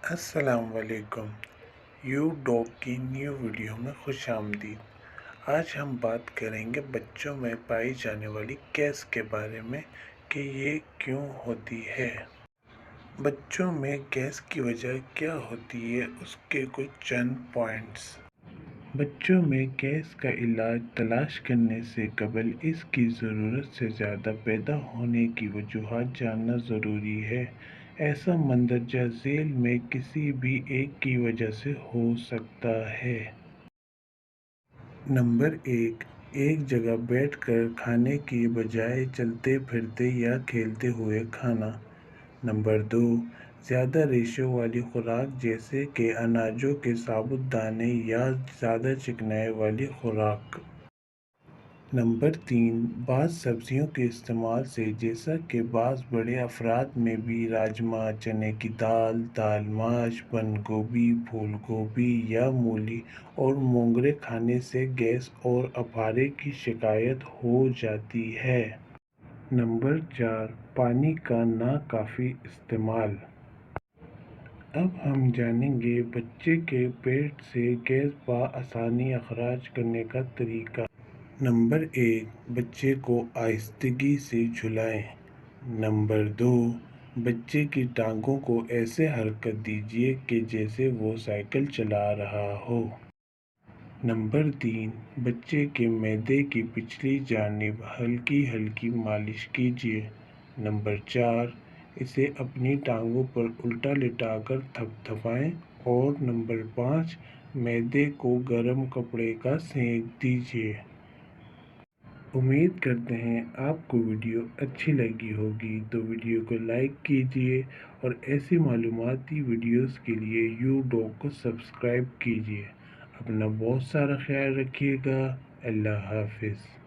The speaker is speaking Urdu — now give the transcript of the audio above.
السلام علیکم۔ یو ڈاگ کی نیو ویڈیو میں خوش آمدید۔ آج ہم بات کریں گے بچوں میں پائی جانے والی گیس کے بارے میں کہ یہ کیوں ہوتی ہے۔ بچوں میں گیس کی وجہ کیا ہوتی ہے، اس کے کچھ چند پوائنٹس۔ بچوں میں گیس کا علاج تلاش کرنے سے قبل اس کی ضرورت سے زیادہ پیدا ہونے کی وجوہات جاننا ضروری ہے۔ ایسا مندرجہ ذیل میں کسی بھی ایک کی وجہ سے ہو سکتا ہے۔ نمبر 1، ایک جگہ بیٹھ کر کھانے کی بجائے چلتے پھرتے یا کھیلتے ہوئے کھانا۔ نمبر 2، زیادہ ریشوں والی خوراک جیسے کہ اناجوں کے ثابت دانے یا زیادہ چکنائی والی خوراک۔ نمبر 3، بعض سبزیوں کے استعمال سے جیسا کہ بعض بڑے افراد میں بھی راجمہ، چنے کی دال، دال ماش، بند گوبھی، پھول گوبھی یا مولی اور مونگرے کھانے سے گیس اور اپارے کی شکایت ہو جاتی ہے۔ نمبر 4، پانی کا ناکافی استعمال۔ اب ہم جانیں گے بچے کے پیٹ سے گیس بآسانی اخراج کرنے کا طریقہ۔ نمبر 1، بچے کو آہستگی سے جھلائیں۔ نمبر 2، بچے کی ٹانگوں کو ایسے حرکت دیجیے کہ جیسے وہ سائیکل چلا رہا ہو۔ نمبر 3، بچے کے معدے کی پچھلی جانب ہلکی ہلکی مالش کیجیے۔ نمبر 4، اسے اپنی ٹانگوں پر الٹا لٹا کر تھپ تھپائیں۔ اور نمبر 5، معدے کو گرم کپڑے کا سینک دیجیے۔ امید کرتے ہیں آپ کو ویڈیو اچھی لگی ہوگی، تو ویڈیو کو لائک کیجیے اور ایسی معلوماتی ویڈیوز کے لیے یو ڈاگ کو سبسکرائب کیجیے۔ اپنا بہت سارا خیال رکھیے گا۔ اللہ حافظ۔